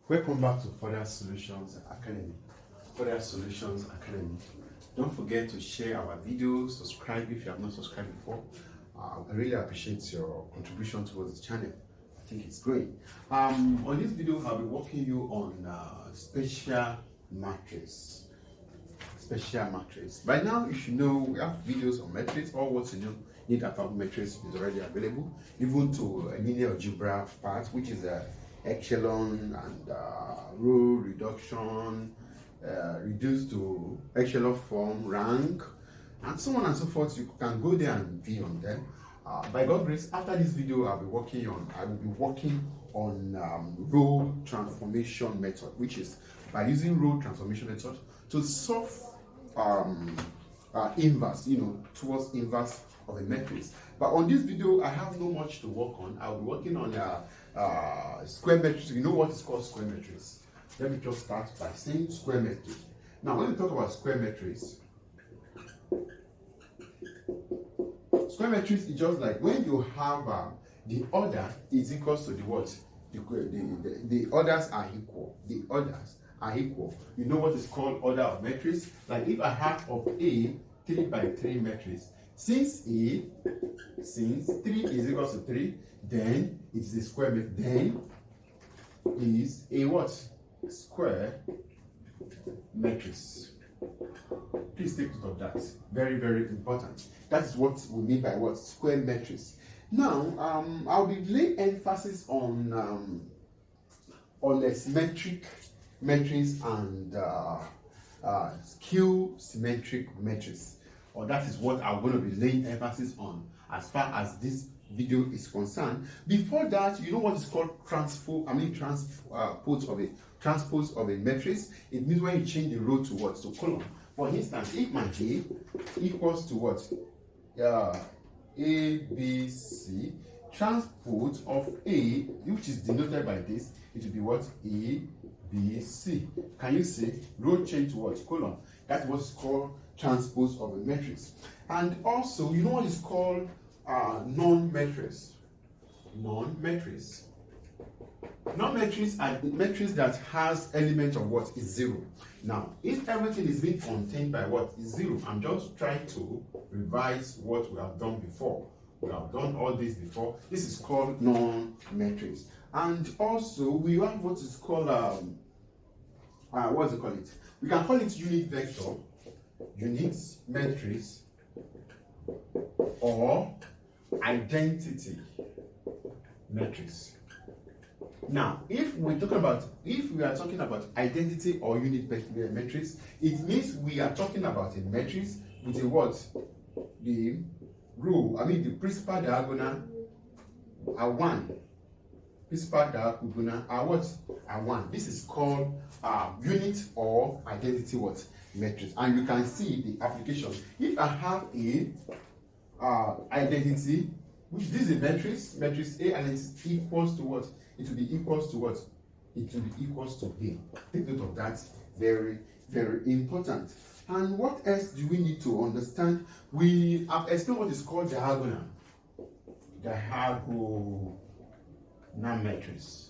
Welcome back to Further Solutions Academy. Further Solutions Academy. Don't forget to share our videos, subscribe if you have not subscribed before. I really appreciate your contribution towards the channel. I think it's great. On this video, I'll be walking you on special matris. Special matris. By now, you should know we have videos on matris. All what you need about matris is already available, even to a linear algebra part, which is a echelon and row reduction, reduced to echelon form, rank, and so on and so forth. You can go there and be on them. By God's grace, after this video, I will be working on row transformation method, which is by using row transformation method to solve inverse, towards inverse of a matrix. But on this video, I have no much to work on. I'll be working on square matrix. You know what is called square matrix? Let me just start by saying square matrix. Now, when we talk about square matrix is just like when you have the order is equals to the what? The orders are equal. The orders are equal. You know what is called order of matrix? Like if I have of A 3 by 3 matrix, since 3 is equals to 3, then it is a square matrix. Then is a what? Square matrix. Please take note of that. Very, very important. That is what we mean by what? Square matrix. Now, I'll be laying emphasis on the symmetric matrix and skew symmetric matrix. Or that is what I'm going to be laying emphasis on as far as this video is concerned. Before that, you know what is called transpose of a matrix. It means when you change the row to what? To column. For instance, if my A equals to what? A, B, C, transpose of A, which is denoted by this, it will be what? A, B, C. Can you see? Row change to what? Column. That's what's called transpose of a matrix. And also, you know what is called non-matrix. Non-matrix. Non-matrix are the matrix that has element of what is 0. Now, if everything is being contained by what is 0, I'm just trying to revise what we have done before. We have done all this before. This is called non-matrix. And also, we have what is called we can call it unit vector, unit matrix, or identity matrix. Now, if we are talking about identity or unit matrix, it means we are talking about a matrix with a what? The row, the principal diagonal are 1. Principal diagonal are what? Are 1. This is called unit or identity what? Matrix. And you can see the application. If I have a identity, which this is a matrix A, and it's equals to what? It will be equals to what? It will be equals to A. Take note of that. Very, very important. And what else do we need to understand? We have explained what is called diagonal. Diagonal matrix.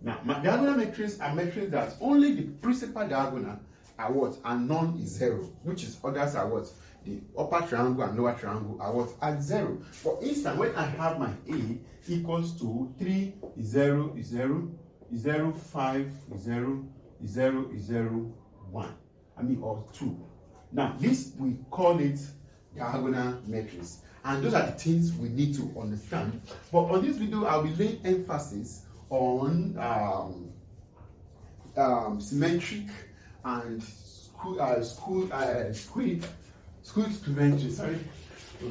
Now, diagonal matrix are matrices that only the principal diagonal are what? And none is 0, which is others are what? The upper triangle and lower triangle are what? At 0. For instance, when I have my A equals to 3 is 0 is 0 is 0 5 is 0 is 0 is 0 1. Or 2. Now this we call it diagonal matrix, and those are the things we need to understand. But on this video, I'll be laying emphasis on symmetric and symmetry.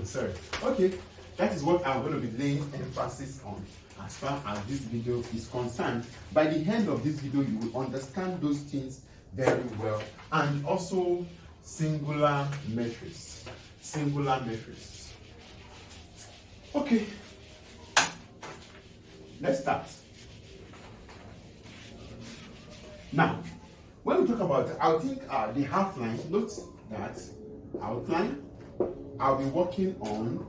Sorry. Okay, that is what I'm going to be laying emphasis on as far as this video is concerned. By the end of this video, you will understand those things very well. And also singular matrix. Singular matrix. Okay, let's start. Now, when we talk about, I think the outline, note that outline, I'll be working on,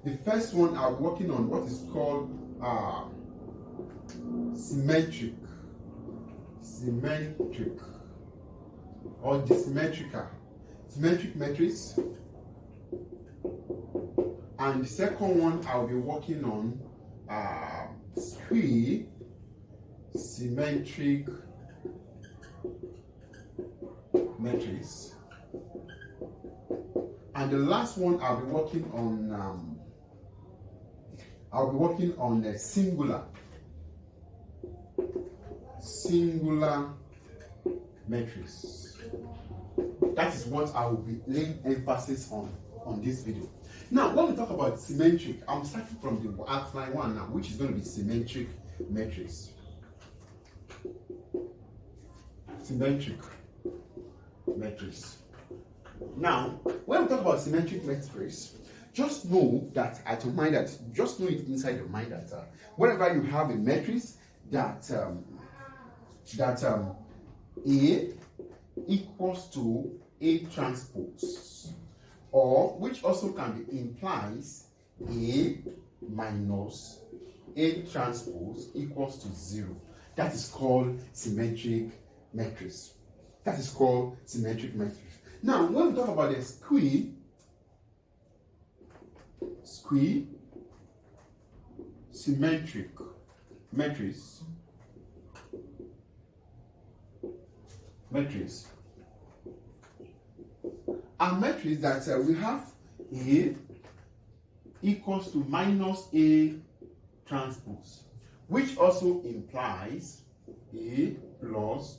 the first one I'll be working on what is called symmetric symmetric or the symmetric matrix. And the second one I'll be working on skew symmetric matrix. And the last one I'll be working on a singular matrix. That is what I will be laying emphasis on this video. Now, when we talk about symmetric, I'm starting from the outline one now, which is going to be symmetric matrix. Symmetric matrix. Now, when we talk about symmetric matrix, just know that just know it inside your mind that whenever you have a matrix that A equals to A transpose, or which also can be implies A minus A transpose equals to 0. That is called symmetric matrix. That is called symmetric matrix. Now, when we talk about the skew symmetric matrix, a matrix that we have A equals to minus A transpose, which also implies A plus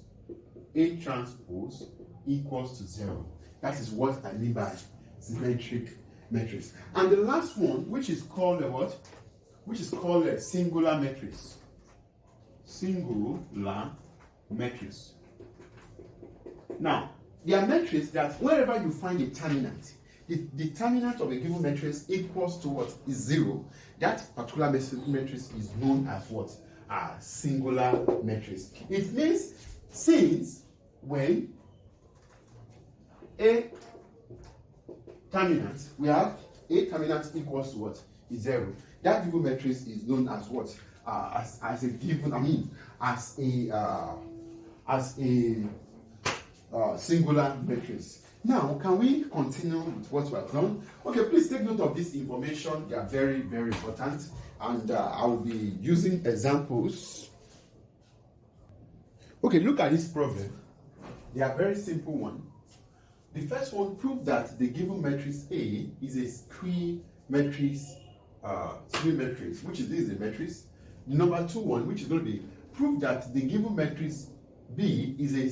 A transpose equals to 0. That is what I mean by symmetric matrix. And the last one, which is called a what? Which is called a singular matrix. Singular matrix. Now, there are matrices that wherever you find a determinant, the determinant of a given matrix equals to what is 0. That particular matrix is known as what? A singular matrix. It means since when A terminant, we have A terminant equals to what? Is 0. That given matrix is known as what? As a given, as a singular matrix. Now, can we continue with what we have done? Okay, please take note of this information. They are very, very important. And I will be using examples. Okay, look at this problem. They are very simple one. The first one, prove that the given matrix A is a skew matrix, which is this is a matrix. The number 2 one, which is going to be prove that the given matrix B is a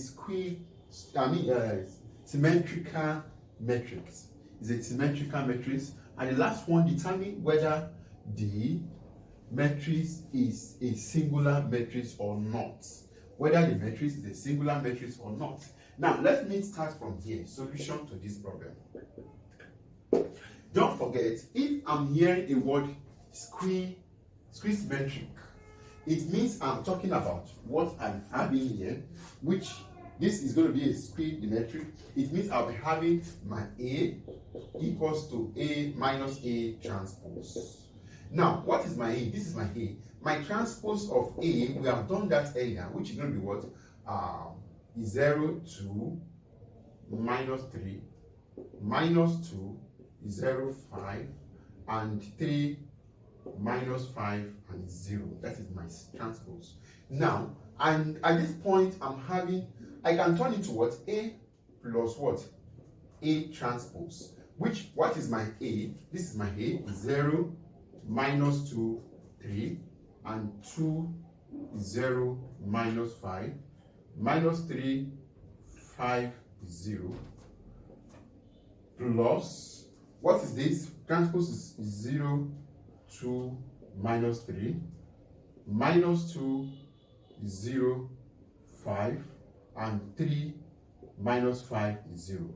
symmetrical matrix. Is a symmetrical matrix. And the last one, determine whether the matrix is a singular matrix or not. Whether the matrix is a singular matrix or not. Now, let me start from here. Solution to this problem. Don't forget, if I'm hearing a word skew symmetric, it means I'm talking about what I'm having here, which this is going to be a skew symmetric. It means I'll be having my A equals to A minus A transpose. Now, what is my A? This is my A. My transpose of A, we have done that earlier, which is going to be what? 0 to minus 3, minus 2, 0, 5, and 3, minus 5, and 0. That is my transpose. Now, and at this point, I can turn into what? A plus what? A transpose. What is my A? This is my A, 0, minus 2, 3, and 2, 0, minus 5, minus 3, 5, 0, plus, what is this? Transpose is 0, 2, minus 3, minus 2, 0, 5, and 3, minus 5 is 0.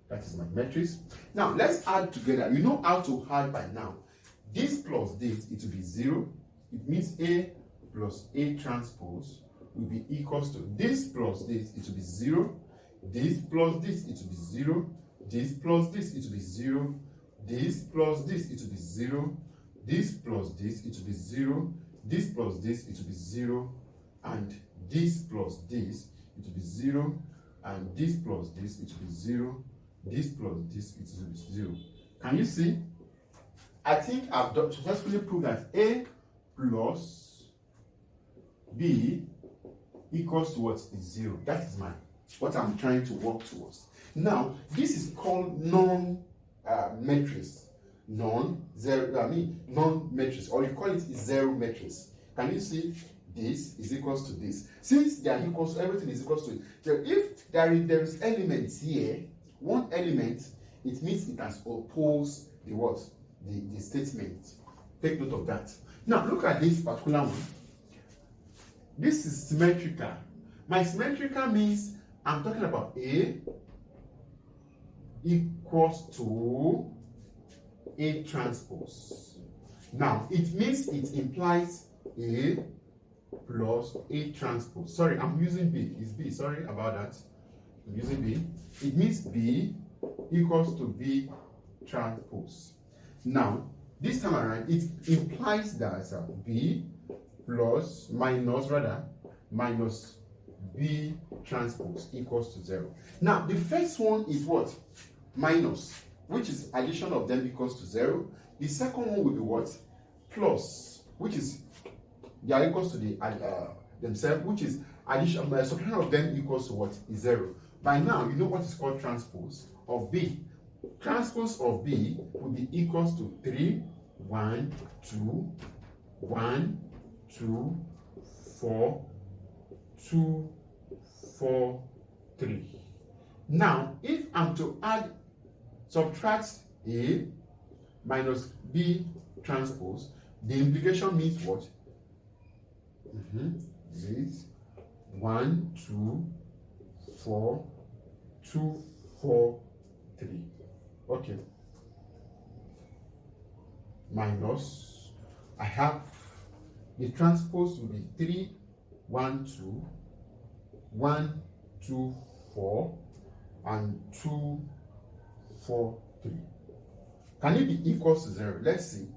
That is my matrix. Now, let's add together. You know how to add by now. This plus this, it will be 0. It means A plus A transpose will be equals to this plus this, it will be 0. This plus this, it will be 0. This plus this, it will be 0. This plus this, it will be 0. This plus this, it will be 0. This plus this, it will be 0. And this plus this, it will be 0, and this plus this, it will be 0, this plus this, it will be 0. Can you see? I think I've successfully proved that A plus B equals to what is 0. That is what I'm trying to work towards. Now, this is called non-matrix. Non-matrix, or you call it zero matrix. Can you see? This is equals to this. Since they are equals, everything is equals to it. So if there is elements here, one element, it means it has opposed the what? The statement. Take note of that. Now look at this particular one. This is symmetrical. My symmetrical means I'm talking about A equals to A transpose. Now it means it implies A plus A transpose. Sorry, I'm using B. It's B. Sorry about that. I'm using B. It means B equals to B transpose. Now, this time around, it implies that B plus minus B transpose equals to 0. Now, the first one is what? Minus, which is addition of them equals to 0. The second one will be what? Plus, which is they are equals to the themselves, which is addition, subtraction of them equals to what? Is 0. By now, you know what is called transpose of B. Transpose of B will be equals to 3, 1, 2, 1, 2, 4, 2, 4, 3. Now, if I'm to subtract A minus B transpose, the implication means what? This 1, 2, 4, 2, 4, 3. Okay. Minus, I have the transpose will be 3, 1, 2, 1, 2, 4, and 2, 4, 3. Can it be equals to 0? Let's see.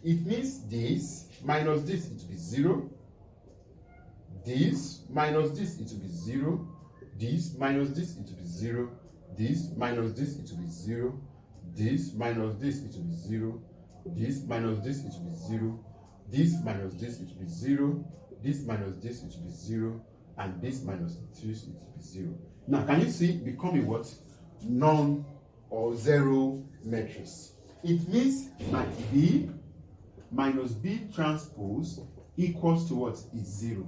It means this minus this, it will be 0. This minus this, it will be 0. This minus this, it will be 0. This minus this, it will be 0. This minus this, it will be 0. This minus this, it will be 0. This minus this, it will be 0. This minus this, it will be 0. And this minus this, it will be 0. Now, can you see becoming what? Non or zero matrix. It means my B minus B transpose equals to what? Is 0.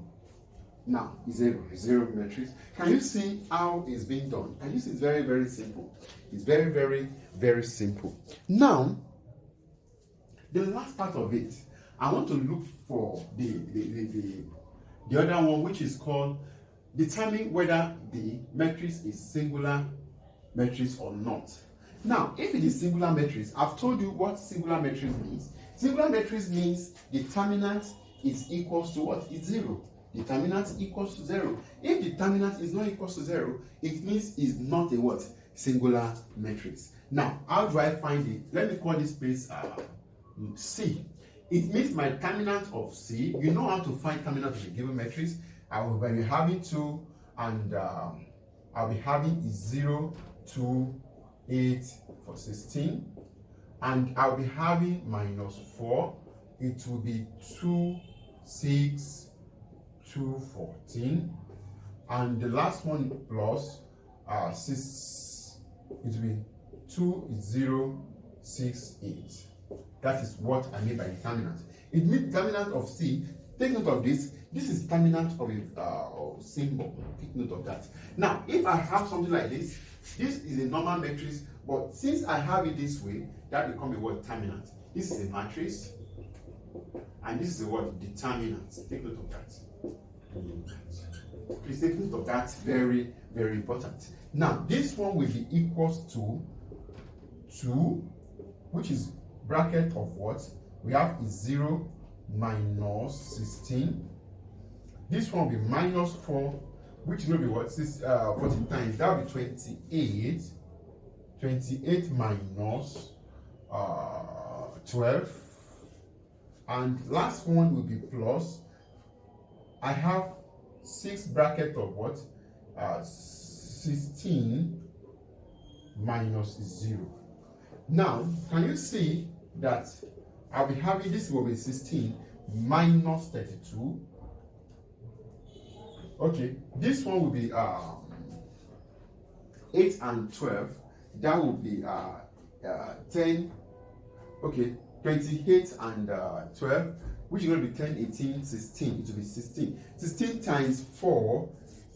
Now, is zero matrix. Can you see how it's being done? Can you see it's very, very simple? It's very, very, very simple. Now, the last part of it, I want to look for the other one, which is called determine whether the matrix is singular matrix or not. Now, if it is singular matrix, I've told you what singular matrix means. Singular matrix means determinant is equals to what? Is 0. Determinant equals to 0. If determinant is not equals to 0, it means it's not a what? Singular matrix. Now, how do I find it? Let me call this place C. It means my determinant of C. You know how to find determinant of a given matrix. I will be having 2, and I'll be having 0, 2, 8 for 16, and I'll be having minus 4. It will be 2, 6, 2, 14, and the last one plus 6. It will be 2, 0, 6, 8. That is what I mean by determinant. It means determinant of C. Take note of this. This is determinant of a symbol. Take note of that. Now, if I have something like this, this is a normal matrix, but since I have it this way, that becomes a word determinant. This is a matrix, and this is a word determinant. Take note of that. Please take note of that. Very, very important. Now, this one will be equals to 2, which is bracket of what? We have is 0 minus 16. This one will be minus 4, which will be what? 14 times. That will be 28. 28 minus 12. And last one will be plus. I have 6 bracket of what? 16 minus 0. Now, can you see that I'll be having this will be 16 minus 32. Okay, this one will be 8 and 12. That will be 10. Okay, 28 and 12, which is going to be 10, 18, 16. It will be 16. 16 times 4,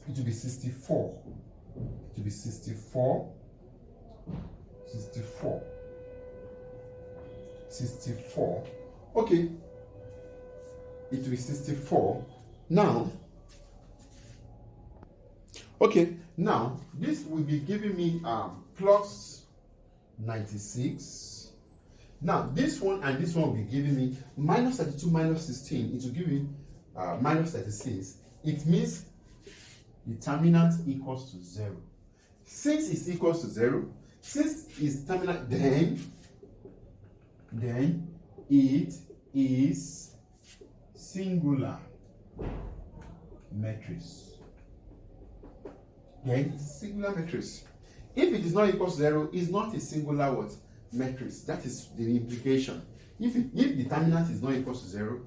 it will be 64. It will be 64. 64. 64. Okay, it will be 64. Now, okay, now this will be giving me plus 96. Now this one and this one will be giving me minus 32 minus 16. It will give me minus 36. It means determinant equals to 0. Since it's equals to 0, since it's determinant, then it is singular matrix. Then it's singular matrix. If it is not equal to 0, it's not a singular what? Matrix. That is the implication. If determinant is not equal to 0,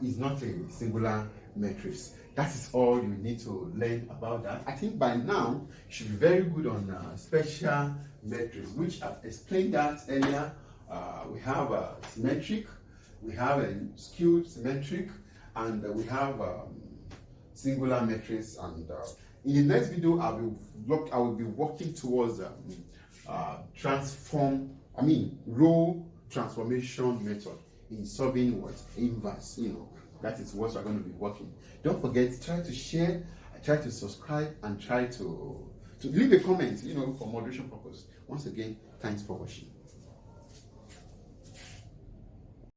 it's not a singular matrix. That is all you need to learn about that. I think by now you should be very good on special matrix, which I've explained that earlier. We have a symmetric, we have a skewed symmetric, and we have singular matrix. And in the next video, I will be working towards row transformation method in solving what? Inverse. That is what we're going to be working. Don't forget, try to share, try to subscribe, and try to leave a comment, for moderation purpose. Once again, thanks for watching.